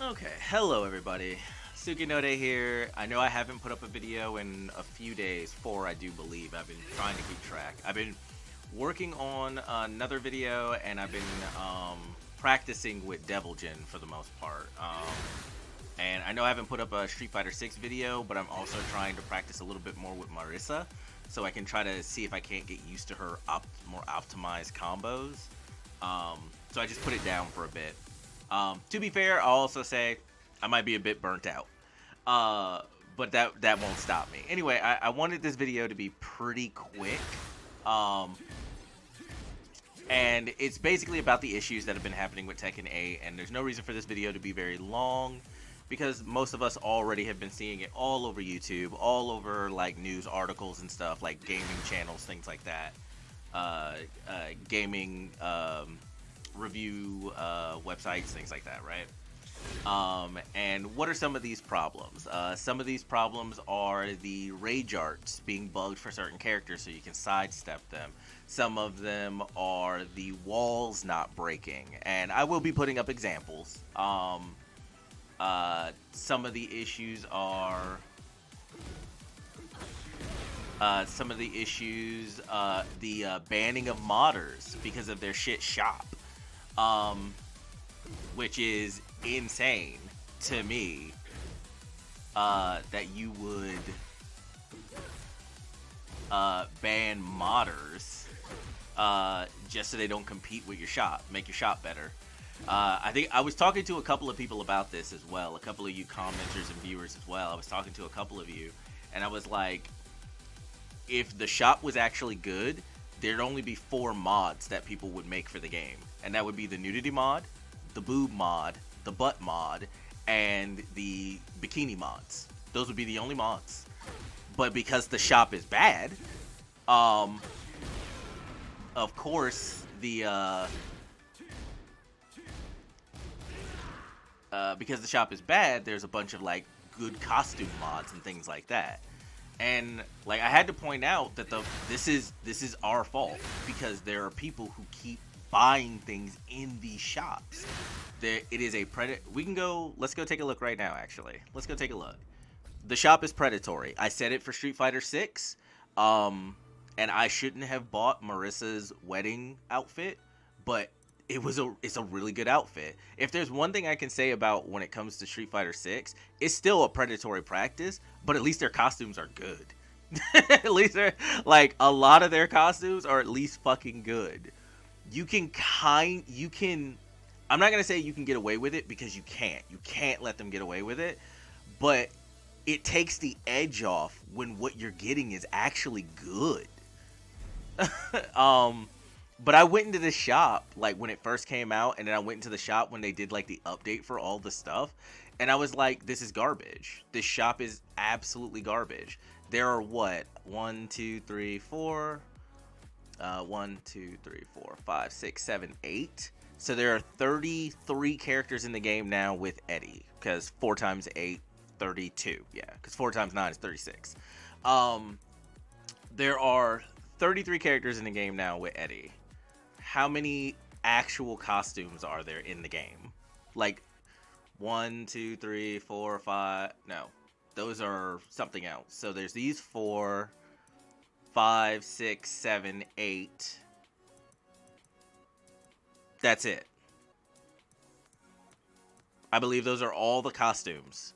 Okay, hello everybody. Sukinode here. I know I haven't put up a video in a few days, 4 I do believe. I've been trying to keep track. I've been working on another video and I've been practicing with Devil Jin for the most part. And I know I haven't put up a Street Fighter 6 video, but I'm also trying to practice a little bit more with Marissa so I can try to see if I can't get used to her more optimized combos. So I just put it down for a bit. To be fair, I'll also say I might be a bit burnt out. But that won't stop me. Anyway, I wanted this video to be pretty quick. And it's basically about the issues that have been happening with Tekken 8, and there's no reason for this video to be very long because most of us already have been seeing it all over YouTube, all over like news articles and stuff, like gaming channels, things like that. Gaming review websites, things like that, right? And what are some of these problems? Some of these problems are the rage arts being bugged for certain characters so you can sidestep them. Some of them are the walls not breaking, and I will be putting up examples. Some of the issues are the banning of modders because of their shit shop, which is insane to me. That you would ban modders just so they don't compete with your shop, make your shop better. I think I was talking to a couple of people about this as well, a couple of you commenters and viewers as well. I was talking to a couple of you, and I was like, if the shop was actually good, there'd only be 4 mods that people would make for the game, and that would be the nudity mod, the boob mod, the butt mod, and the bikini mods. Those would be the only mods. But because the shop is bad, of course because the shop is bad, there's a bunch of like good costume mods and things like that. And like I had to point out that this is our fault because there are people who keep buying things in these shops. It is a let's go take a look right now. Actually, let's go take a look. The shop is predatory. I said it for Street Fighter 6, and I shouldn't have bought Marissa's wedding outfit, but it's a really good outfit. If there's one thing I can say about when it comes to Street Fighter 6, it's still a predatory practice, but at least their costumes are good. At least they're like a lot of their costumes are at least fucking good. I'm not gonna say you can get away with it because you can't let them get away with it, but it takes the edge off when what you're getting is actually good. But I went into the shop like when it first came out, and then I went into the shop when they did like the update for all the stuff, and I was like, this is garbage. This shop is absolutely garbage. There are what? 1, 2, 3, 4 1, 2, 3, 4, 5, 6, 7, 8. So there are 33 characters in the game now with Eddie, because 4 times 8, 32. Yeah, because 4 times 9 is 36. There are 33 characters in the game now with Eddie. How many actual costumes are there in the game? Like 1, 2, 3, 4, 5. No, those are something else. So there's these 4, 5, 6, 7, 8. That's it. I believe those are all the costumes.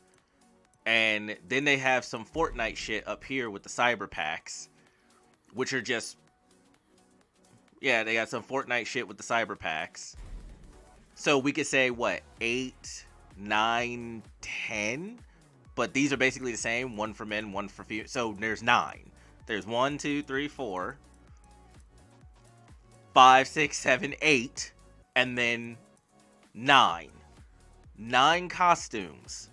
And then they have some Fortnite shit up here with the cyber packs, which are just, yeah, they got some Fortnite shit with the cyber packs. So we could say what, 8, 9, 10, but these are basically the same, one for men, one for female. So there's 9. There's 1, 2, 3, 4, 5, 6, 7, 8, and then 9. 9 costumes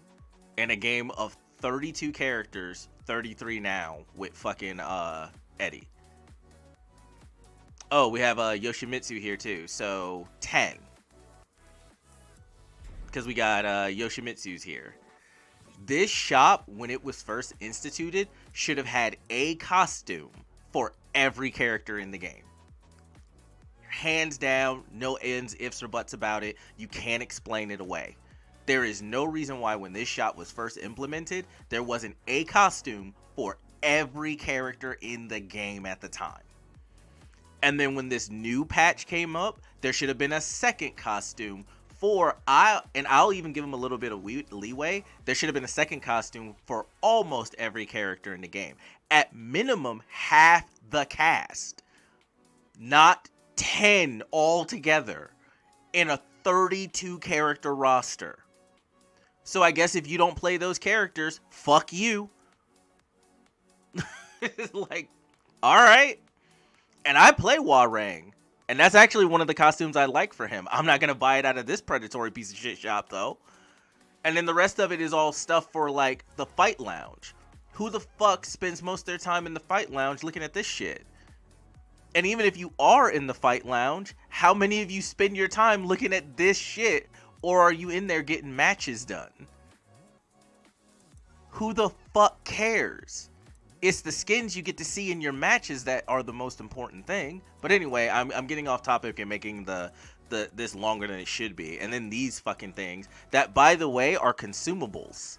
in a game of 32 characters, 33 now with fucking Eddie. Oh, we have Yoshimitsu here too, so 10. Because we got Yoshimitsu's here. This shop, when it was first instituted, should have had a costume for every character in the game. Hands down, no ends, ifs, or buts about it. You can't explain it away. There is no reason why when this shop was first implemented, there wasn't a costume for every character in the game at the time. And then when this new patch came up, there should have been a second costume I'll even give them a little bit of leeway. There should have been a second costume for almost every character in the game. At minimum, half the cast. Not 10 altogether in a 32 character roster. So I guess if you don't play those characters, fuck you. Like, alright. And I play Warang. And that's actually one of the costumes I like for him. I'm not going to buy it out of this predatory piece of shit shop, though. And then the rest of it is all stuff for, like, the Fight Lounge. Who the fuck spends most of their time in the Fight Lounge looking at this shit? And even if you are in the Fight Lounge, how many of you spend your time looking at this shit? Or are you in there getting matches done? Who the fuck cares? It's the skins you get to see in your matches that are the most important thing. But anyway, I'm getting off topic and making this longer than it should be. And then these fucking things that, by the way, are consumables.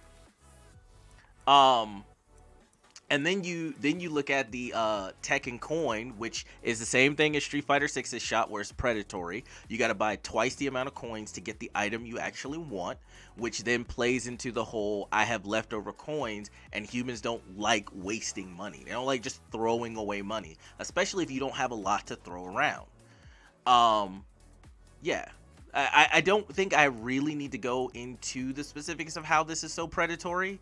And then you look at the Tekken coin, which is the same thing as Street Fighter 6's shop, where it's predatory. You got to buy twice the amount of coins to get the item you actually want, which then plays into the whole I have leftover coins, and humans don't like wasting money. They don't like just throwing away money, especially if you don't have a lot to throw around. Yeah. I don't think I really need to go into the specifics of how this is so predatory.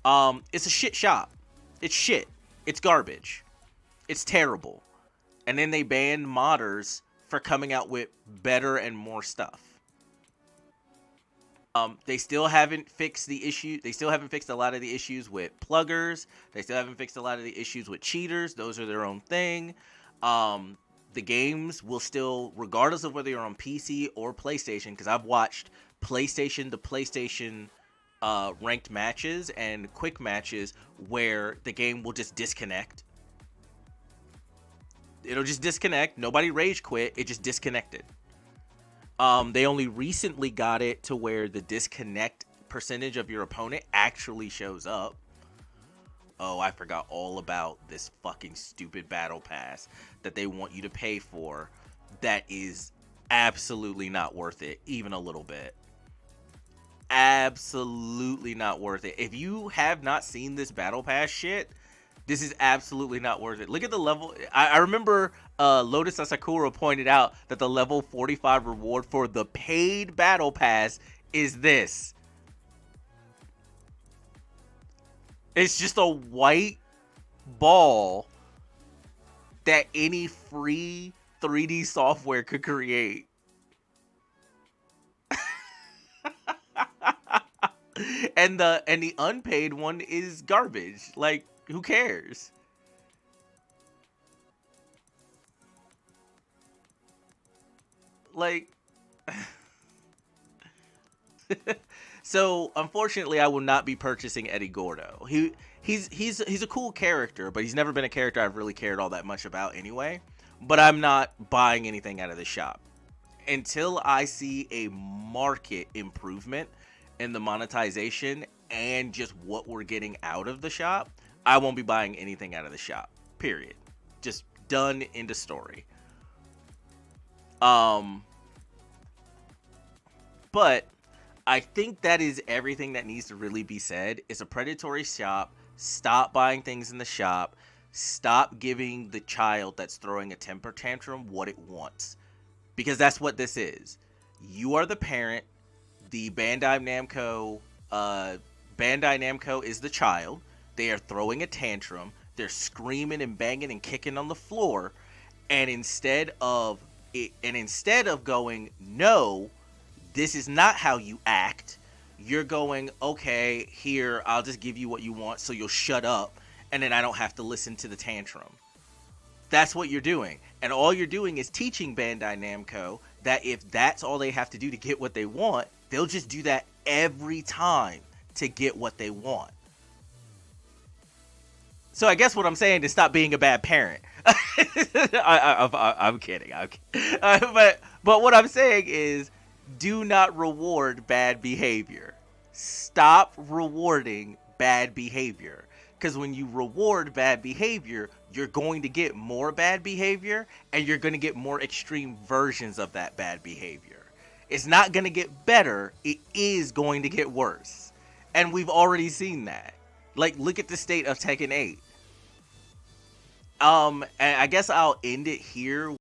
It's a shit shop. It's shit. It's garbage. It's terrible. And then they banned modders for coming out with better and more stuff. They still haven't fixed the issue. They still haven't fixed a lot of the issues with pluggers. They still haven't fixed a lot of the issues with cheaters. Those are their own thing. The games will still, regardless of whether you're on PC or PlayStation, because I've watched PlayStation to PlayStation ranked matches and quick matches where the game will just disconnect. It'll just disconnect. Nobody rage quit. It just disconnected. They only recently got it to where the disconnect percentage of your opponent actually shows up. Oh, I forgot all about this fucking stupid battle pass that they want you to pay for. That is absolutely not worth it, even a little bit. Absolutely not worth it. If you have not seen this battle pass shit, this is absolutely not worth it. Look at the level. I remember Lotus Asakura pointed out that the level 45 reward for the paid battle pass is this. It's just a white ball that any free 3D software could create. And the unpaid one is garbage. Like, who cares? Like, so unfortunately, I will not be purchasing Eddie Gordo. He's a cool character, but he's never been a character I've really cared all that much about anyway. But I'm not buying anything out of the shop until I see a market improvement in the monetization and just what we're getting out of the shop. I won't be buying anything out of the shop. Period. Just done, end of story. But I think that is everything that needs to really be said. It's a predatory shop. Stop buying things in the shop. Stop giving the child that's throwing a temper tantrum what it wants. Because that's what this is. You are the parent. The Bandai Namco is the child. They are throwing a tantrum. They're screaming and banging and kicking on the floor. And instead of going, no, this is not how you act, you're going, okay, here, I'll just give you what you want so you'll shut up, and then I don't have to listen to the tantrum. That's what you're doing. And all you're doing is teaching Bandai Namco that if that's all they have to do to get what they want, they'll just do that every time to get what they want. So I guess what I'm saying is stop being a bad parent. I'm kidding. But what I'm saying is Do not reward bad behavior. Stop rewarding bad behavior. Because when you reward bad behavior, you're going to get more bad behavior and you're going to get more extreme versions of that bad behavior. It's not going to get better, it is going to get worse. And we've already seen that. Like, look at the state of Tekken 8. And I guess I'll end it here